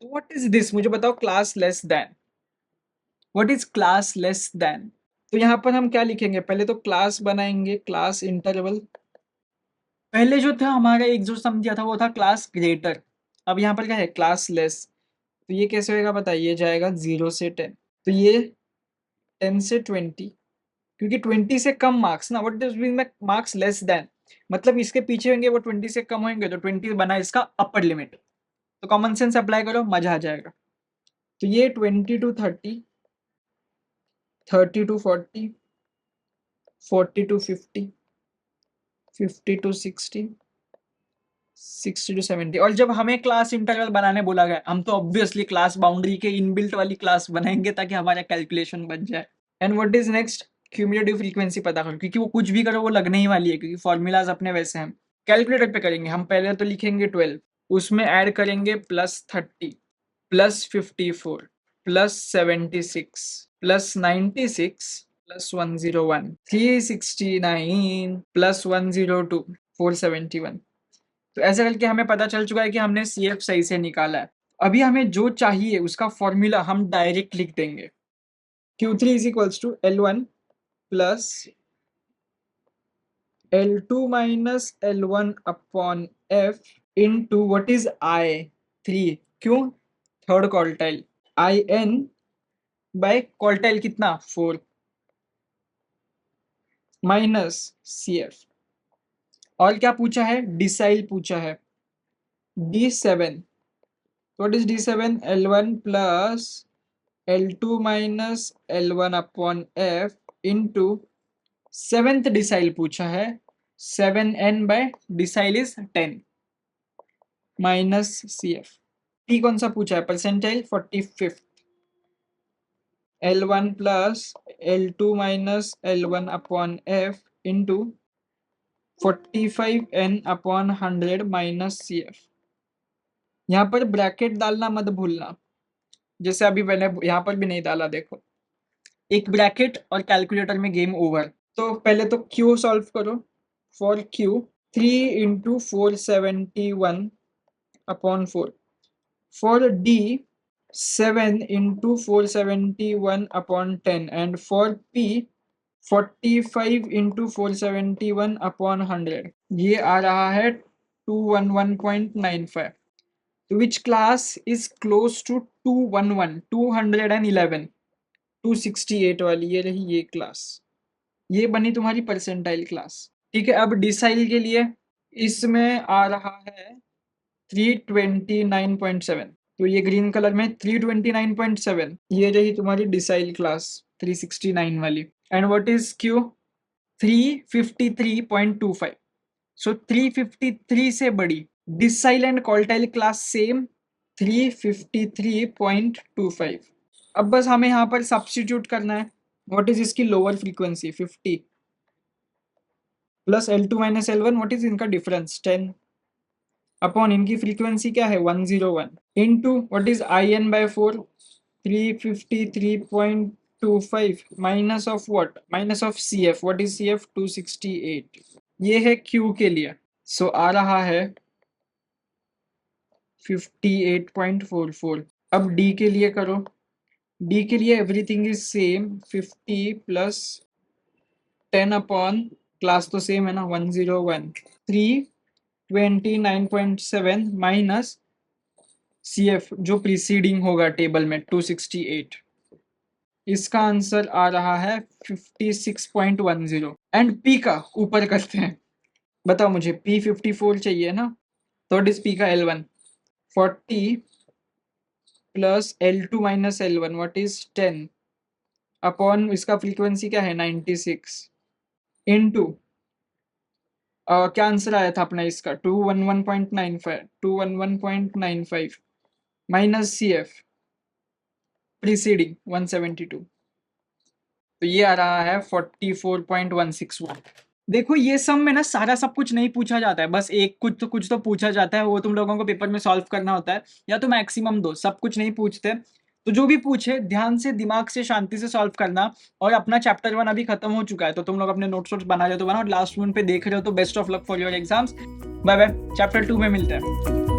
What is this, मुझे बताओ class less than, what is class less than. तो यहाँ पर हम क्या लिखेंगे, पहले तो क्लास बनाएंगे, क्लास इंटरवल। पहले जो था हमारा एक जो सम दिया था वो था क्लास ग्रेटर, अब यहाँ पर क्या है क्लास लेस। तो ये कैसे होएगा बताइए, जाएगा 0 से 10, तो ये 10 से 20, क्योंकि 20 से कम मार्क्स ना, what does mean by marks less than, मतलब इसके पीछे होंगे वो 20 से कम होंगे, तो 20 बना इसका अपर लिमिट। तो कॉमन सेंस अप्लाई करो, मजा आ जाएगा। तो ये 20 to 30, 30 to 40, 40 to 50, 50 to 60, 60 to 70। और जब हमें क्लास इंटरवल बनाने बोला गया, हम तो ऑब्वियसली क्लास बाउंड्री के इनबिल्ट वाली क्लास बनाएंगे ताकि हमारा कैलकुलेशन बन जाए। And what is next, cumulative frequency पता करो, क्योंकि वो कुछ भी करो वो लगने ही वाली है, क्योंकि फॉर्मूलाज अपने वैसे हैं। कैलकुलेटर पे करेंगे हम, पहले तो लिखेंगे 12, उसमें ऐड करेंगे +30, +54, +76, +96, +101, 369, +102, 471। तो ऐसा करके हमें पता चल चुका है कि हमने CF सही से निकाला है। अभी हमें जो चाहिए उसका फॉर्मूला हम डायरेक्ट लिख देंगे, Q3 is equals to L1 plus L2 minus L1 upon F into what is I? 3, क्यों, third quartile, IN by quartile कितना 4 माइनस CF। और क्या पूछा है, डिसाइल पूछा है, D7, what is D7? L1 plus L2 minus L1 upon F into seventh decile पूछा है, 7n by decile is 10 minus CF। P कौन सा पूछा है, percentile 45th, L1 plus L2 minus L1 upon F into 45n upon 100 minus CF। यहाँ पर bracket डालना मत भूलना, जैसे अभी मैंने यहाँ पर भी नहीं डाला, देखो एक ब्रैकेट और कैलकुलेटर में गेम ओवर। तो पहले तो Q सॉल्व करो, for Q 3 into 471 upon 4, for D 7 into 471 upon 10, and for P 45 into 471 upon 100, ये आ रहा है 211.95। तो which class is close to 211, 211, 268 वाली, ये रही ये क्लास, ये बनी तुम्हारी परसेंटाइल क्लास। ठीक है, अब डिसाइल के लिए इसमें आ रहा है 329.7, तो ये ग्रीन कलर में 329.7, ये रही तुम्हारी डिसाइल क्लास 369 वाली। And what is Q, 353.25, so 353 से बड़ी, decile and quartile class same 353.25। अब बस हमें यहाँ पर सब्स्टिट्यूट करना है, व्हाट इज इसकी lower frequency 50 plus L2 minus L1, what is इनका डिफरेंस 10 अपॉन इनकी फ्रीक्वेंसी क्या है 101 into what is IN by 4 353.25 minus of what, minus of CF, what is CF 268, ये है Q के लिए। सो आ रहा है 58.44। अब D के लिए करो, D के लिए everything is same, 50 plus 10 upon class तो सेम है ना 101, 329.7 माइनस CF जो प्रीसीडिंग होगा टेबल में 268, इसका आंसर आ रहा है 56.10। एंड P का ऊपर करते हैं, बताओ मुझे P 54 चाहिए ना, तो इस P का L1 40 plus L2 minus L1, what is 10 upon इसका फ्रीक्वेंसी क्या है 96 इनटू क्या आंसर आया था अपना इसका 211.95, 211.95 माइनस CF प्रीसीडिंग 172, तो ये आ रहा है 44.161। देखो ये सम में ना सारा सब कुछ नहीं पूछा जाता है, बस एक कुछ तो पूछा जाता है, वो तुम लोगों को पेपर में सॉल्व करना होता है, या तो मैक्सिमम दो, सब कुछ नहीं पूछते। तो जो भी पूछे ध्यान से दिमाग से शांति से सॉल्व करना। और अपना चैप्टर 1 अभी खत्म हो चुका है, तो तुम लोग अपने नोट्स बना रहे हो तो बनाओ, लास्ट मिनट पे देख रहे हो तो best of luck for your exams. Bye bye, chapter 2 में मिलते हैं।